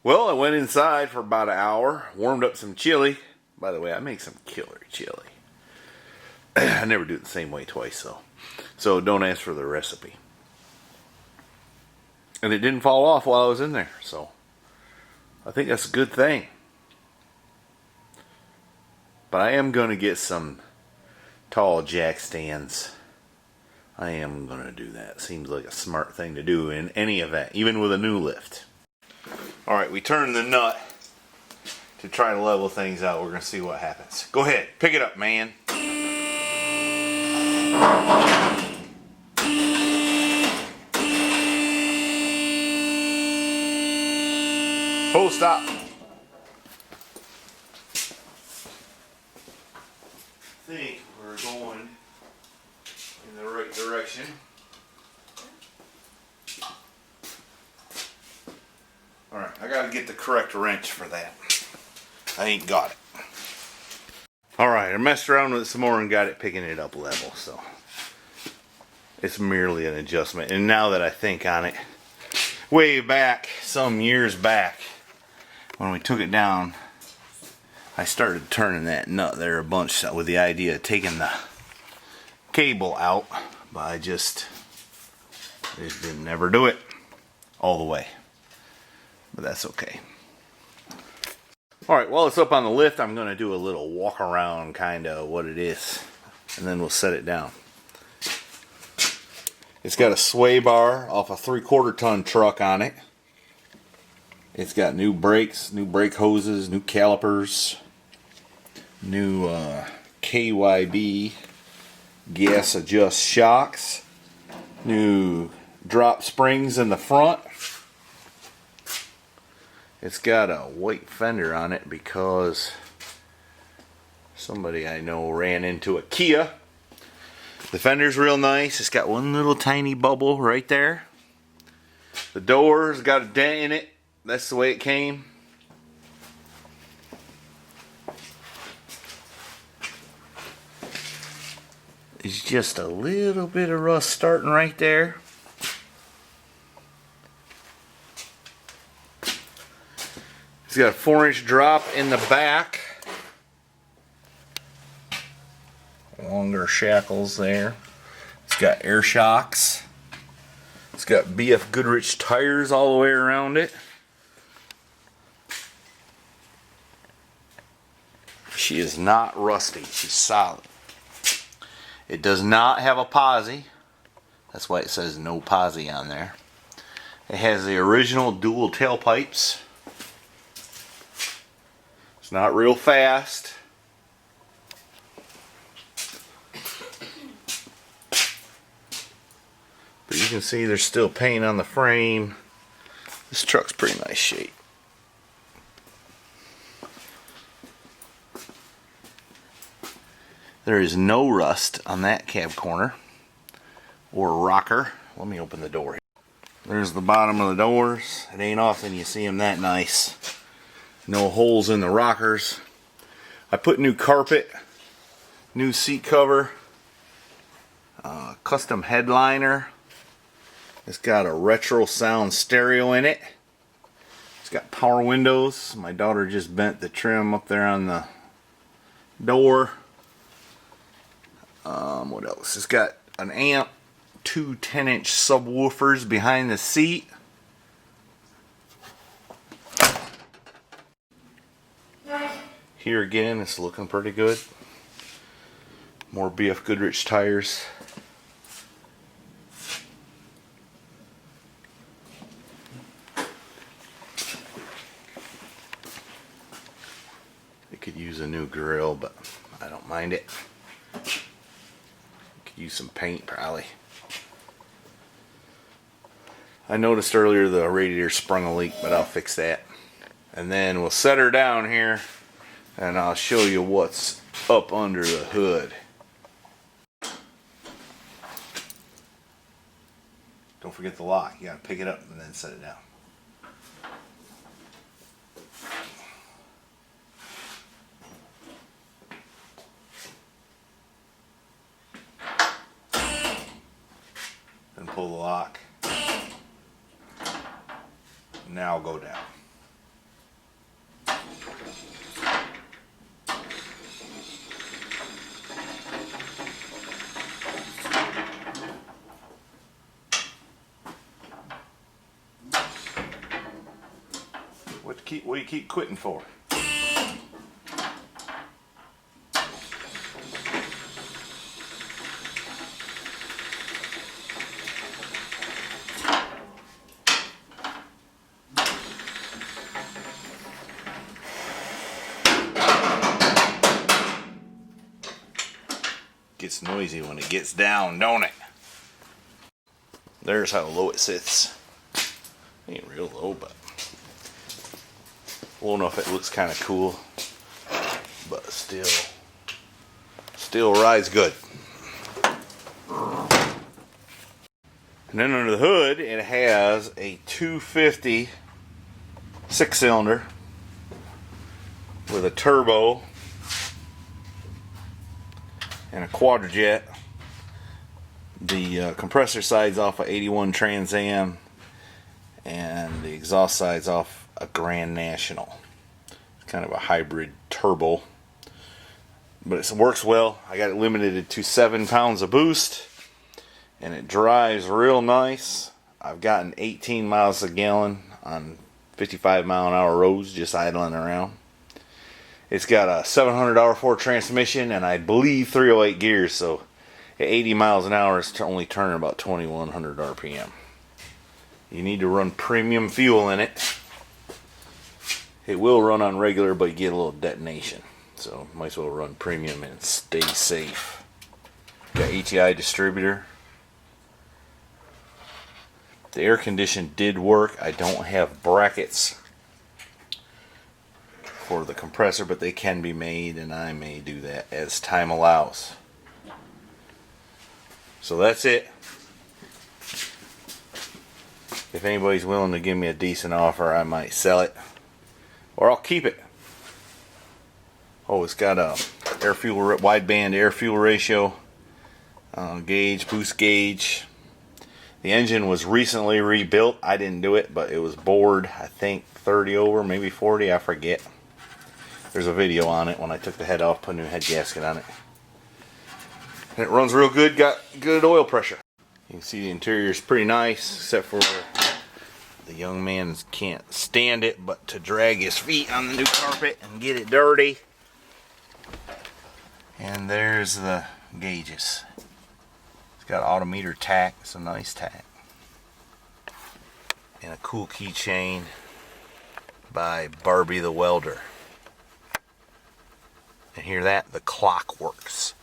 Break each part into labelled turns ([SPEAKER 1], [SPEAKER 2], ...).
[SPEAKER 1] Well, I went inside for about an hour, warmed up some chili. By the way, I make some killer chili. I never do it the same way twice, so don't ask for the recipe. And it didn't fall off while I was in there, so I think that's a good thing. But I am going to get some tall jack stands. I am going to do that. Seems like a smart thing to do in any event, even with a new lift. Alright, we turned the nut to try to level things out. We're going to see what happens. Go ahead, pick it up, man. Full stop. I think we're going in the right direction. Alright, I gotta get the correct wrench for that. I ain't got it. Alright, I messed around with it some more and got it picking it up level, so it's merely an adjustment. And now that I think on it, way back, some years back, when we took it down, I started turning that nut there a bunch with the idea of taking the cable out, but I just didn't never do it all the way. But that's okay. Alright, while it's up on the lift, I'm going to do a little walk around, kind of what it is, and then we'll set it down. It's got a sway bar off a 3/4 ton truck on it. It's got new brakes, new brake hoses, new calipers, new KYB gas adjust shocks, new drop springs in the front. It's got a white fender on it because somebody I know ran into a Kia. The fender's real nice. It's got one little tiny bubble right there. The door's got a dent in it. That's the way it came. It's just a little bit of rust starting right there. It's got a 4-inch drop in the back. Longer shackles there. It's got air shocks. It's got BF Goodrich tires all the way around it. She is not rusty. She's solid. It does not have a posi. That's why it says no posi on there. It has the original dual tailpipes. It's not real fast. But you can see there's still paint on the frame. This truck's pretty nice shape. There is no rust on that cab corner or rocker. Let me open the door here. There's the bottom of the doors. It ain't often you see them that nice. No holes in the rockers. I put new carpet, new seat cover, custom headliner. It's got a retro sound stereo in it. It's got power windows. My daughter just bent the trim up there on the door. What else? It's got an amp, 2 10-inch subwoofers behind the seat. Here again, it's looking pretty good. More BF Goodrich tires. It could use a new grill, but I don't mind it. Use some paint probably. I noticed earlier the radiator sprung a leak, but I'll fix that. And then we'll set her down here and I'll show you what's up under the hood. Don't forget the lock. You gotta pick it up and then set it down. Then pull the lock. Now go down. What do you keep quitting for? Gets noisy when it gets down, don't it? There's how low it sits. Ain't real low, but low enough it looks kind of cool, but still rides good. And then under the hood it has a 250 6-cylinder with a turbo and a quadrajet. The compressor side's off a 81 Trans Am, and the exhaust side's off a Grand National. It's kind of a hybrid turbo, but it works well. I got it limited to 7 pounds of boost, and it drives real nice. I've gotten 18 miles a gallon on 55-mile-an-hour roads just idling around. It's got a 700 R4 transmission, and I believe 308 gears, so at 80 miles an hour it's only turning about 2100 RPM. You need to run premium fuel in it. It will run on regular, but you get a little detonation, so might as well run premium and stay safe. Got ATI distributor. The air condition did work. I don't have brackets for the compressor, but they can be made, and I may do that as time allows. So that's it. If anybody's willing to give me a decent offer, I might sell it, or I'll keep it. Oh, it's got a wideband air fuel ratio gauge, boost gauge. The engine was recently rebuilt. I didn't do it, but it was bored, I think 30 over, maybe 40, I forget. There's a video on it when I took the head off, put a new head gasket on it. And it runs real good, got good oil pressure. You can see the interior is pretty nice, except for the young man can't stand it but to drag his feet on the new carpet and get it dirty. And there's the gauges. It's got autometer tack, it's a nice tack. And a cool keychain by Barbie the Welder. And hear that? The clock works.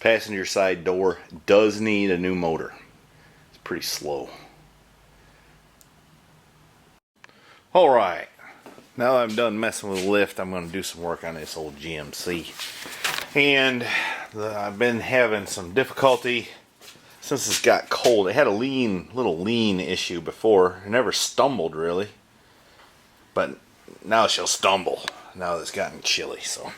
[SPEAKER 1] Passenger side door does need a new motor. It's pretty slow. Alright, now that I'm done messing with the lift, I'm going to do some work on this old GMC. And I've been having some difficulty since it's got cold. It had a little lean issue before. It never stumbled really. But now she'll stumble now that it's gotten chilly. So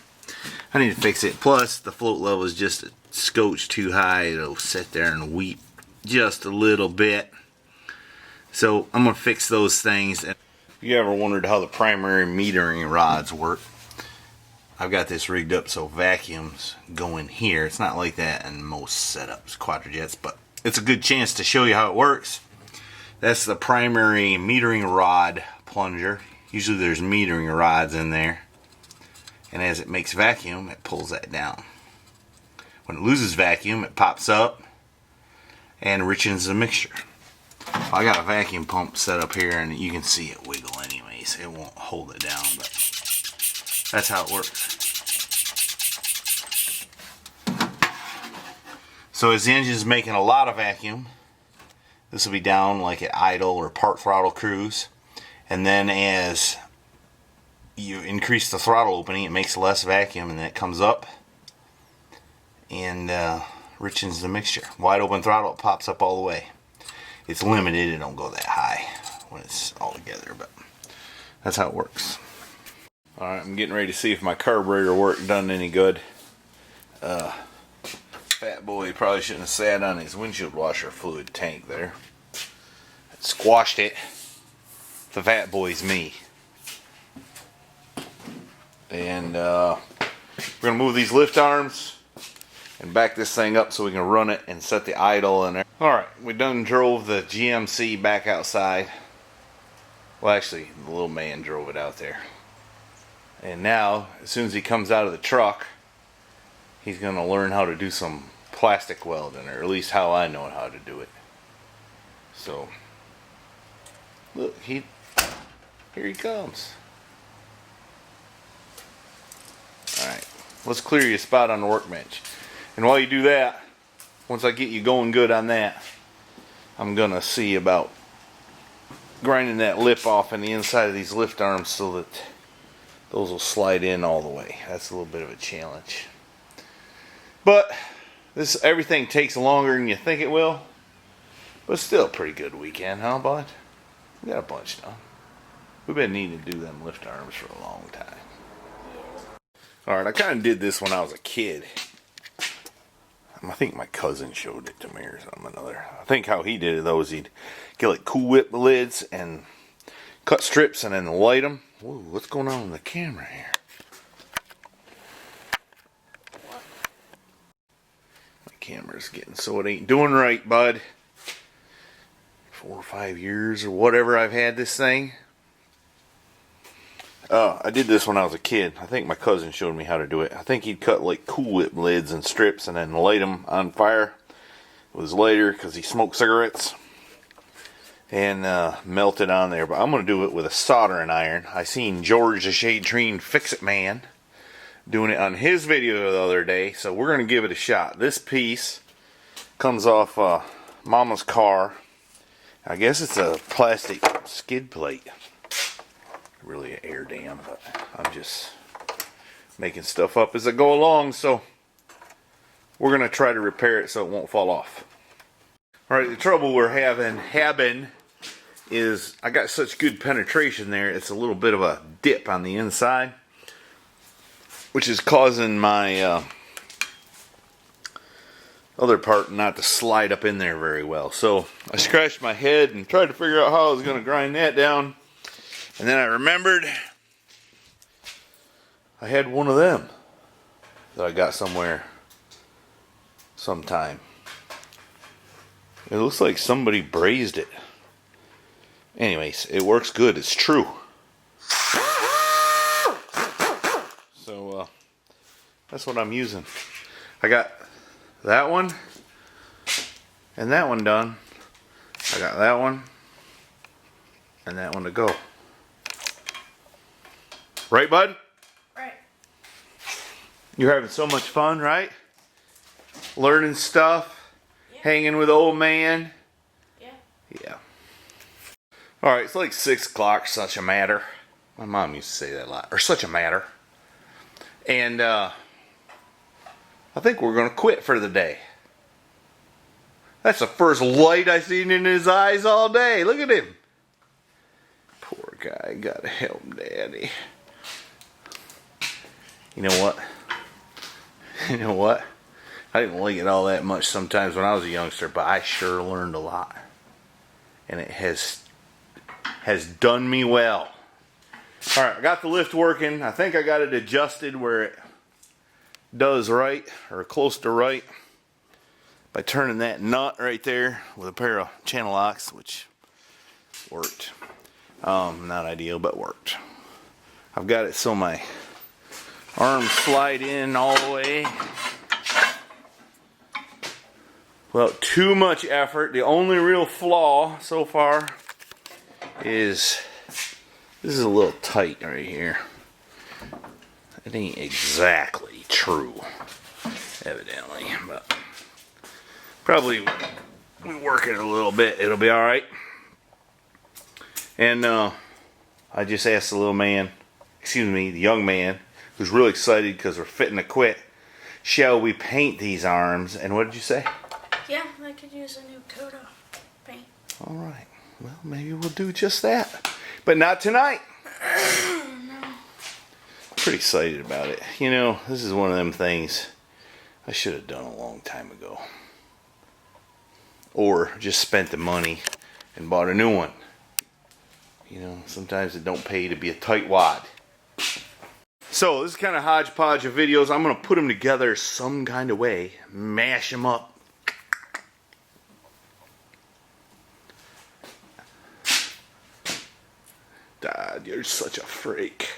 [SPEAKER 1] I need to fix it. Plus, the float level is just a scotch too high. It'll sit there and weep just a little bit. So I'm going to fix those things. If you ever wondered how the primary metering rods work, I've got this rigged up so vacuums go in here. It's not like that in most setups, quadrajets, but it's a good chance to show you how it works. That's the primary metering rod plunger. Usually there's metering rods in there. And as it makes vacuum, it pulls that down. When it loses vacuum, it pops up and enriches the mixture. I got a vacuum pump set up here, and you can see it wiggle anyways. It won't hold it down, but that's how it works. So as the engine's making a lot of vacuum, this will be down like at idle or part throttle cruise. And then as you increase the throttle opening, it makes less vacuum, and then it comes up and enriches the mixture. Wide open throttle, it pops up all the way. It's limited, it don't go that high when it's all together, but that's how it works. Alright, I'm getting ready to see if my carburetor work done any good. Fat boy probably shouldn't have sat on his windshield washer fluid tank there. It squashed it. The fat boy's me. And we're going to move these lift arms and back this thing up so we can run it and set the idle in there. Alright, we done drove the GMC back outside. Well, actually, the little man drove it out there. And now, as soon as he comes out of the truck, he's going to learn how to do some plastic welding, or at least how I know how to do it. So, look, here he comes. Alright, let's clear your spot on the workbench. And while you do that, once I get you going good on that, I'm going to see about grinding that lip off in the inside of these lift arms so that those will slide in all the way. That's a little bit of a challenge. But everything takes longer than you think it will. But still a pretty good weekend, huh, bud? We got a bunch done. We've been needing to do them lift arms for a long time. Alright, I kind of did this when I was a kid. I think my cousin showed it to me or something or other. I think how he did it though is he'd get like Cool Whip lids and cut strips and then light them. Whoa, what's going on with the camera here? My camera's getting so it ain't doing right, bud. 4 or 5 years or whatever I've had this thing. I did this when I was a kid. I think my cousin showed me how to do it. I think he'd cut like Cool Whip lids and strips and then light them on fire with his lighter because he smoked cigarettes and melt it on there. But I'm going to do it with a soldering iron. I seen George the Shade Treen Fix-It Man doing it on his video the other day, so we're going to give it a shot. This piece comes off Mama's car. I guess it's a plastic skid plate. Really an air dam, but I'm just making stuff up as I go along, so we're going to try to repair it so it won't fall off. Alright, the trouble we're having is I got such good penetration there, it's a little bit of a dip on the inside, which is causing my other part not to slide up in there very well. So I scratched my head and tried to figure out how I was going to grind that down. And then I remembered I had one of them that I got somewhere sometime. It looks like somebody brazed it. Anyways, it works good. It's true. So that's what I'm using. I got that one and that one done. I got that one and that one to go. Right, bud?
[SPEAKER 2] Right.
[SPEAKER 1] You're having so much fun, right? Learning stuff, yeah. Hanging with old man.
[SPEAKER 2] Yeah.
[SPEAKER 1] Yeah. Alright, it's like 6 o'clock, such a matter. My mom used to say that a lot. Or such a matter. And I think we're going to quit for the day. That's the first light I've seen in his eyes all day. Look at him. Poor guy. Gotta help Daddy. You know what? You know what? I didn't like it all that much sometimes when I was a youngster, but I sure learned a lot. And it has done me well. Alright, I got the lift working. I think I got it adjusted where it does right, or close to right, by turning that nut right there with a pair of channel locks, which worked. Not ideal, but worked. I've got it so my arms slide in all the way. Well, too much effort. The only real flaw so far is this is a little tight right here. It ain't exactly true, evidently, but probably we work it a little bit, it'll be alright. And I just asked the little man, excuse me, the young man, who's really excited because we're fitting to quit, shall we paint these arms? And what did you say?
[SPEAKER 2] Yeah, I could use a new coat of paint.
[SPEAKER 1] Alright, well maybe we'll do just that. But not tonight.
[SPEAKER 2] No.
[SPEAKER 1] Pretty excited about it. You know, this is one of them things I should have done a long time ago. Or just spent the money and bought a new one. You know, sometimes it don't pay to be a tightwad. So, this is kind of hodgepodge of videos. I'm going to put them together some kind of way. Mash them up. God, you're such a freak.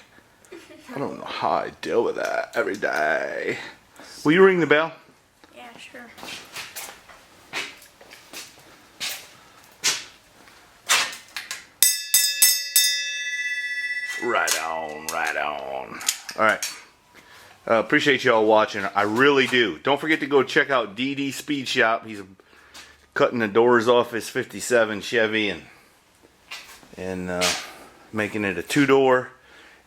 [SPEAKER 1] I don't know how I deal with that every day. Will you ring the bell?
[SPEAKER 2] Yeah, sure.
[SPEAKER 1] Right on, right on. All right. Appreciate y'all watching. I really do. Don't forget to go check out DD Speed Shop. He's cutting the doors off his 57 Chevy and making it a 2-door.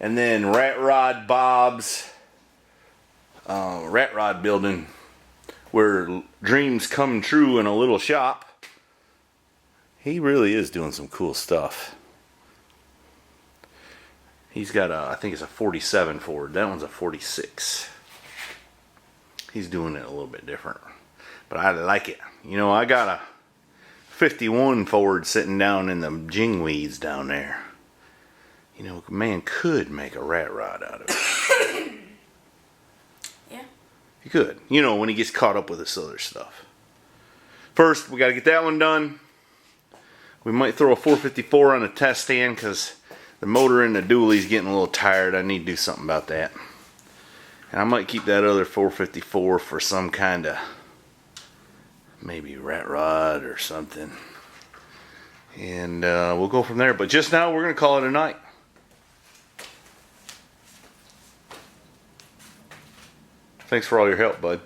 [SPEAKER 1] And then Rat Rod Bob's Rat Rod building, where dreams come true in a little shop. He really is doing some cool stuff. He's got I think it's a 47 Ford. That one's a 46. He's doing it a little bit different, but I like it. You know, I got a 51 Ford sitting down in the jingweeds down there. You know, a man could make a rat rod out of it.
[SPEAKER 2] Yeah.
[SPEAKER 1] He could. You know, when he gets caught up with this other stuff. First, we got to get that one done. We might throw a 454 on a test stand because the motor in the dually's getting a little tired. I need to do something about that. And I might keep that other 454 for some kind of maybe rat rod or something. And we'll go from there. But just now, we're going to call it a night. Thanks for all your help, bud.